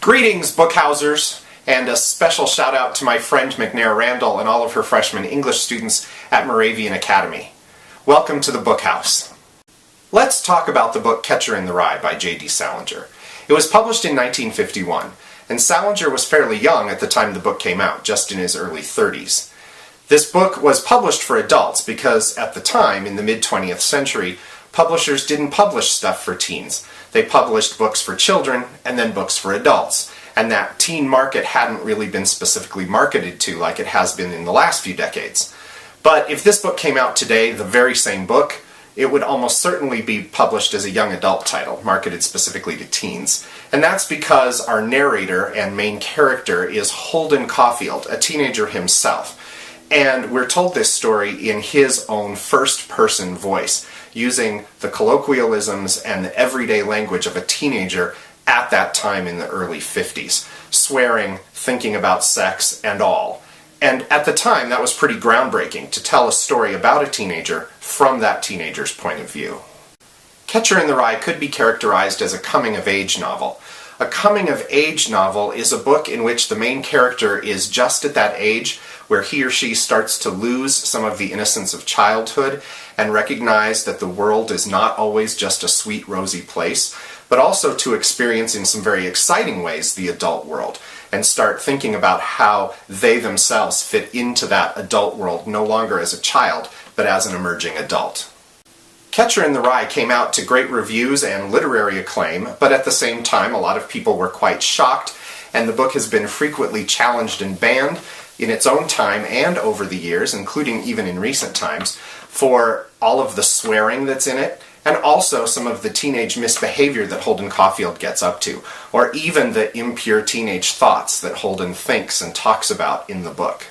Greetings, Bookhousers, and a special shout out to my friend McNair Randall and all of her freshman English students at Moravian Academy. Welcome to the Bookhouse. Let's talk about the book Catcher in the Rye by J.D. Salinger. It was published in 1951, and Salinger was fairly young at the time the book came out, just in his early 30s. This book was published for adults because at the time, in the mid-20th century, publishers didn't publish stuff for teens. They published books for children and then books for adults, and that teen market hadn't really been specifically marketed to like it has been in the last few decades. But if this book came out today, the very same book, it would almost certainly be published as a young adult title, marketed specifically to teens. And that's because our narrator and main character is Holden Caulfield, a teenager himself. And we're told this story in his own first-person voice, using the colloquialisms and the everyday language of a teenager at that time in the early 50s, swearing, thinking about sex, and all. And at the time, that was pretty groundbreaking, to tell a story about a teenager from that teenager's point of view. Catcher in the Rye could be characterized as a coming-of-age novel. A coming-of-age novel is a book in which the main character is just at that age where he or she starts to lose some of the innocence of childhood and recognize that the world is not always just a sweet, rosy place, but also to experience in some very exciting ways the adult world and start thinking about how they themselves fit into that adult world, no longer as a child, but as an emerging adult. Catcher in the Rye came out to great reviews and literary acclaim, but at the same time a lot of people were quite shocked, and the book has been frequently challenged and banned in its own time and over the years, including even in recent times, for all of the swearing that's in it, and also some of the teenage misbehavior that Holden Caulfield gets up to, or even the impure teenage thoughts that Holden thinks and talks about in the book.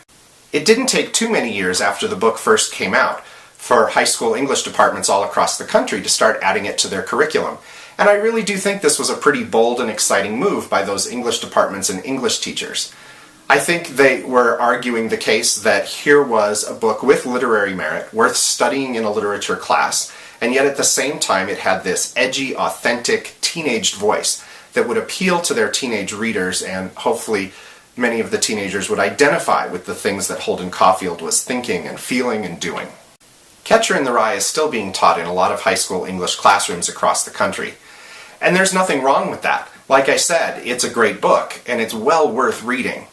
It didn't take too many years after the book first came out for high school English departments all across the country to start adding it to their curriculum. And I really do think this was a pretty bold and exciting move by those English departments and English teachers. I think they were arguing the case that here was a book with literary merit, worth studying in a literature class, and yet at the same time it had this edgy, authentic, teenaged voice that would appeal to their teenage readers, and hopefully many of the teenagers would identify with the things that Holden Caulfield was thinking and feeling and doing. Catcher in the Rye is still being taught in a lot of high school English classrooms across the country. And there's nothing wrong with that. Like I said, it's a great book, and it's well worth reading.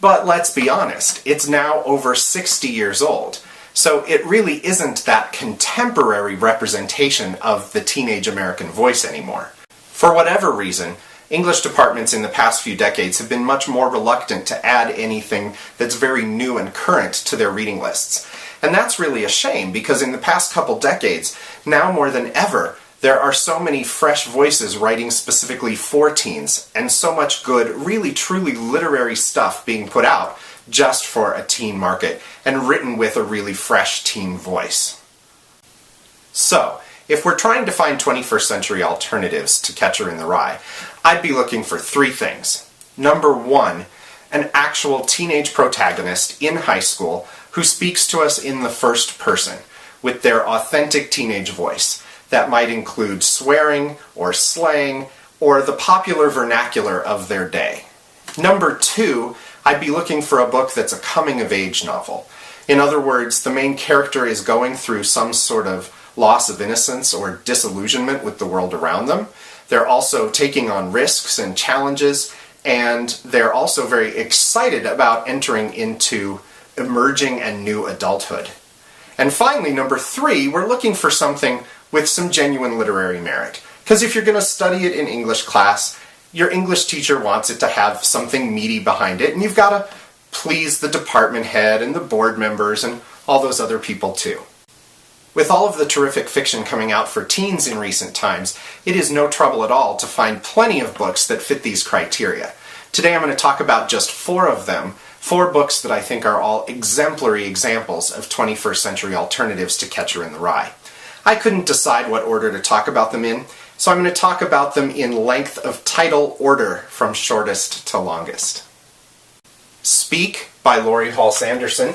But let's be honest, it's now over 60 years old, so it really isn't that contemporary representation of the teenage American voice anymore. For whatever reason, English departments in the past few decades have been much more reluctant to add anything that's very new and current to their reading lists. And that's really a shame, because in the past couple decades, now more than ever, there are so many fresh voices writing specifically for teens, and so much good, really truly literary stuff being put out just for a teen market, and written with a really fresh teen voice. So, if we're trying to find 21st century alternatives to Catcher in the Rye, I'd be looking for three things. Number one, an actual teenage protagonist in high school who speaks to us in the first person, with their authentic teenage voice. That might include swearing, or slang, or the popular vernacular of their day. Number two, I'd be looking for a book that's a coming-of-age novel. In other words, the main character is going through some sort of loss of innocence or disillusionment with the world around them. They're also taking on risks and challenges, and they're also very excited about entering into emerging and new adulthood. And finally, number three, we're looking for something with some genuine literary merit. Because if you're going to study it in English class, your English teacher wants it to have something meaty behind it, and you've got to please the department head and the board members and all those other people too. With all of the terrific fiction coming out for teens in recent times, it is no trouble at all to find plenty of books that fit these criteria. Today I'm going to talk about just four of them, four books that I think are all exemplary examples of 21st century alternatives to Catcher in the Rye. I couldn't decide what order to talk about them in, so I'm going to talk about them in length of title order from shortest to longest. Speak by Laurie Halse Anderson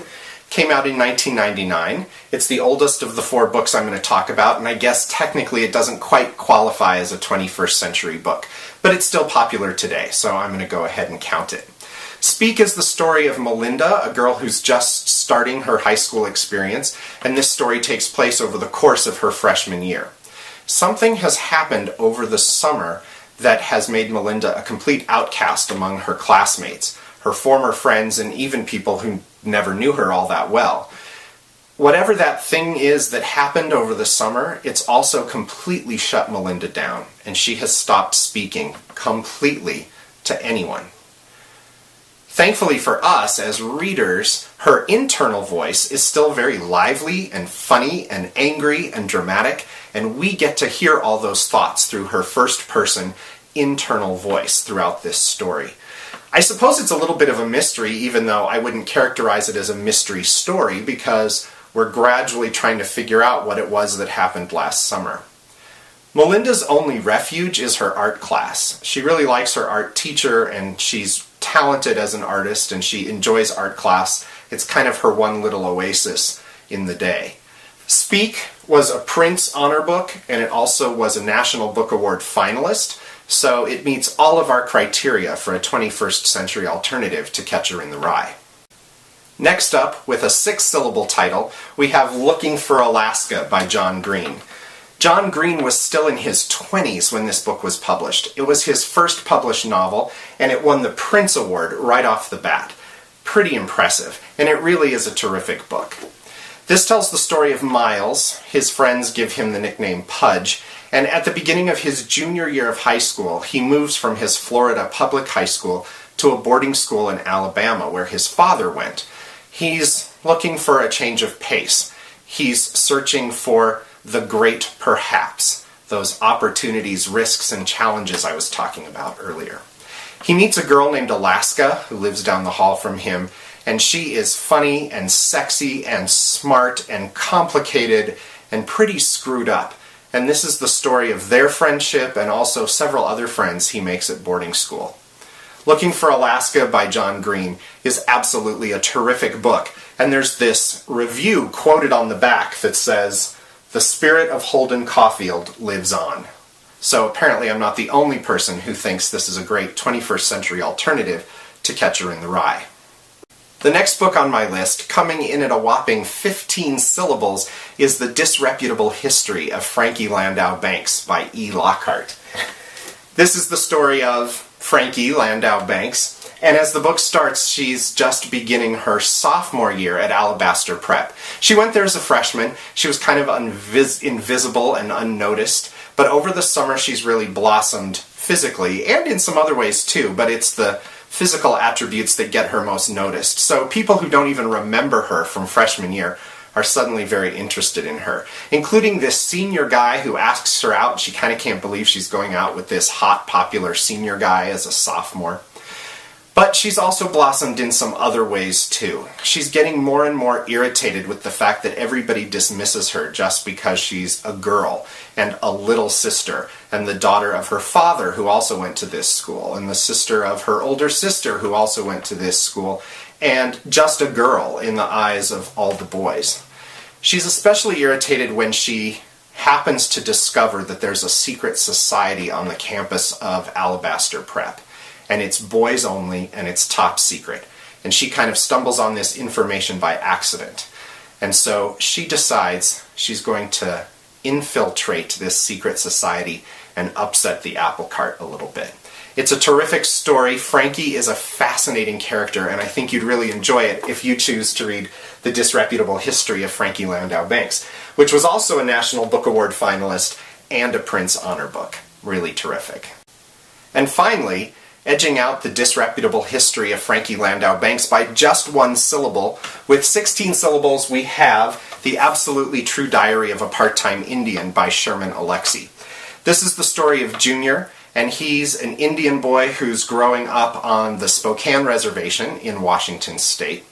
came out in 1999. It's the oldest of the 4 books I'm going to talk about, and I guess technically it doesn't quite qualify as a 21st century book, but it's still popular today, so I'm going to go ahead and count it. Speak is the story of Melinda, a girl who's just starting her high school experience, and this story takes place over the course of her freshman year. Something has happened over the summer that has made Melinda a complete outcast among her classmates, her former friends, and even people who never knew her all that well. Whatever that thing is that happened over the summer, it's also completely shut Melinda down, and she has stopped speaking completely to anyone. Thankfully for us as readers, her internal voice is still very lively and funny and angry and dramatic, and we get to hear all those thoughts through her first-person internal voice throughout this story. I suppose it's a little bit of a mystery, even though I wouldn't characterize it as a mystery story, because we're gradually trying to figure out what it was that happened last summer. Melinda's only refuge is her art class. She really likes her art teacher, and she's talented as an artist, and she enjoys art class. It's kind of her one little oasis in the day. Speak was a Prince honor book, and it also was a National Book Award finalist, so it meets all of our criteria for a 21st century alternative to Catcher in the Rye. Next up, with a 6-syllable title, we have Looking for Alaska by John Green. John Green was still in his 20s when this book was published. It was his first published novel, and it won the Prince Award right off the bat. Pretty impressive, and it really is a terrific book. This tells the story of Miles. His friends give him the nickname Pudge, and at the beginning of his junior year of high school, he moves from his Florida public high school to a boarding school in Alabama, where his father went. He's looking for a change of pace. He's searching for the great perhaps, those opportunities, risks, and challenges I was talking about earlier. He meets a girl named Alaska who lives down the hall from him, and she is funny and sexy and smart and complicated and pretty screwed up. And this is the story of their friendship and also several other friends he makes at boarding school. Looking for Alaska by John Green is absolutely a terrific book, and there's this review quoted on the back that says, "The spirit of Holden Caulfield lives on." So apparently I'm not the only person who thinks this is a great 21st century alternative to Catcher in the Rye. The next book on my list, coming in at a whopping 15 syllables, is The Disreputable History of Frankie Landau-Banks by E. Lockhart. This is the story of Frankie Landau-Banks, and as the book starts, she's just beginning her sophomore year at Alabaster Prep. She went there as a freshman. She was kind of invisible and unnoticed, but over the summer she's really blossomed physically, and in some other ways too, but it's the physical attributes that get her most noticed. So people who don't even remember her from freshman year are suddenly very interested in her, including this senior guy who asks her out. She kind of can't believe she's going out with this hot, popular senior guy as a sophomore. But she's also blossomed in some other ways too. She's getting more and more irritated with the fact that everybody dismisses her just because she's a girl and a little sister and the daughter of her father who also went to this school and the sister of her older sister who also went to this school and just a girl in the eyes of all the boys. She's especially irritated when she happens to discover that there's a secret society on the campus of Alabaster Prep. And it's boys only, and it's top secret. And she kind of stumbles on this information by accident. And so she decides she's going to infiltrate this secret society and upset the apple cart a little bit. It's a terrific story. Frankie is a fascinating character, and I think you'd really enjoy it if you choose to read The Disreputable History of Frankie Landau-Banks, which was also a National Book Award finalist and a Prince honor book. Really terrific. And finally, edging out The Disreputable History of Frankie Landau-Banks by just 1 syllable. With 16 syllables, we have The Absolutely True Diary of a Part-Time Indian by Sherman Alexie. This is the story of Junior, and he's an Indian boy who's growing up on the Spokane Reservation in Washington State.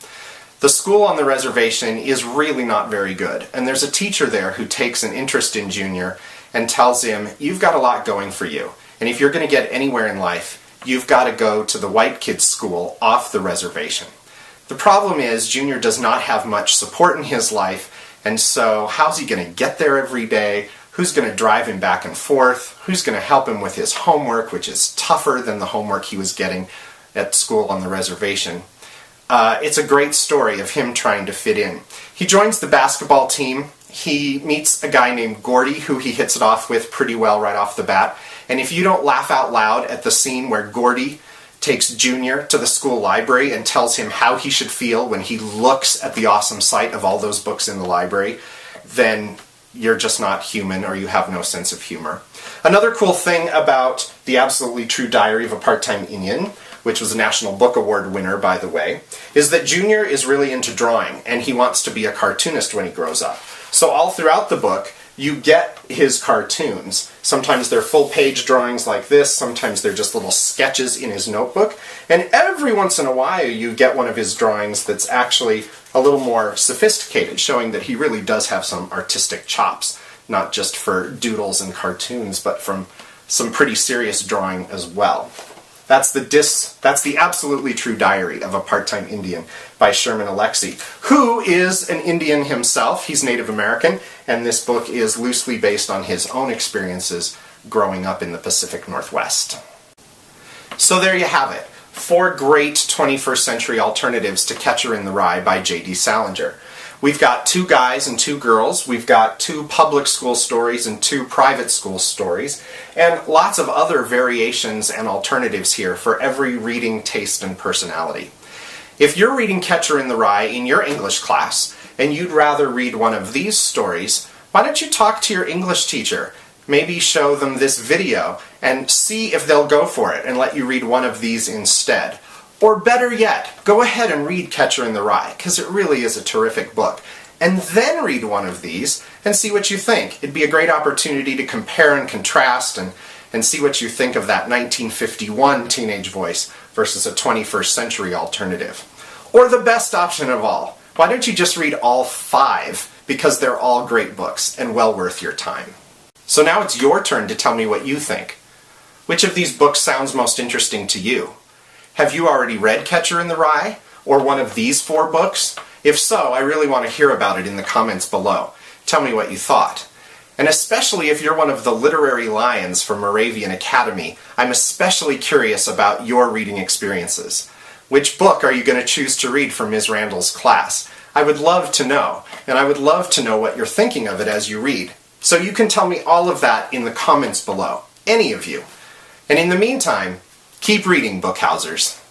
The school on the reservation is really not very good, and there's a teacher there who takes an interest in Junior and tells him, "You've got a lot going for you, and if you're going to get anywhere in life, you've got to go to the white kids' school off the reservation." The problem is Junior does not have much support in his life, and so how's he going to get there every day? Who's going to drive him back and forth? Who's going to help him with his homework, which is tougher than the homework he was getting at school on the reservation? It's a great story of him trying to fit in. He joins the basketball team. He meets a guy named Gordy, who he hits it off with pretty well right off the bat. And if you don't laugh out loud at the scene where Gordy takes Junior to the school library and tells him how he should feel when he looks at the awesome sight of all those books in the library, then you're just not human, or you have no sense of humor. Another cool thing about The Absolutely True Diary of a Part-Time Indian, which was a National Book Award winner, by the way, is that Junior is really into drawing, and he wants to be a cartoonist when he grows up. So all throughout the book, you get his cartoons. Sometimes they're full-page drawings like this, sometimes they're just little sketches in his notebook, and every once in a while you get one of his drawings that's actually a little more sophisticated, showing that he really does have some artistic chops, not just for doodles and cartoons, but from some pretty serious drawing as well. That's the Absolutely True Diary of a Part-Time Indian by Sherman Alexie, who is an Indian himself. He's Native American, and this book is loosely based on his own experiences growing up in the Pacific Northwest. So there you have it. 4 great 21st century alternatives to Catcher in the Rye by J.D. Salinger. We've got 2 guys and 2 girls, we've got 2 public school stories and 2 private school stories, and lots of other variations and alternatives here for every reading taste and personality. If you're reading Catcher in the Rye in your English class, and you'd rather read one of these stories, why don't you talk to your English teacher? Maybe show them this video and see if they'll go for it and let you read one of these instead. Or better yet, go ahead and read Catcher in the Rye, because it really is a terrific book. And then read one of these and see what you think. It'd be a great opportunity to compare and contrast and see what you think of that 1951 teenage voice versus a 21st century alternative. Or the best option of all, why don't you just read all 5, because they're all great books and well worth your time. So now it's your turn to tell me what you think. Which of these books sounds most interesting to you? Have you already read Catcher in the Rye, or one of these 4 books? If so, I really want to hear about it in the comments below. Tell me what you thought. And especially if you're one of the literary lions from Moravian Academy, I'm especially curious about your reading experiences. Which book are you going to choose to read for Ms. Randall's class? I would love to know, and I would love to know what you're thinking of it as you read. So you can tell me all of that in the comments below, any of you. And in the meantime, keep reading, Bookhousers.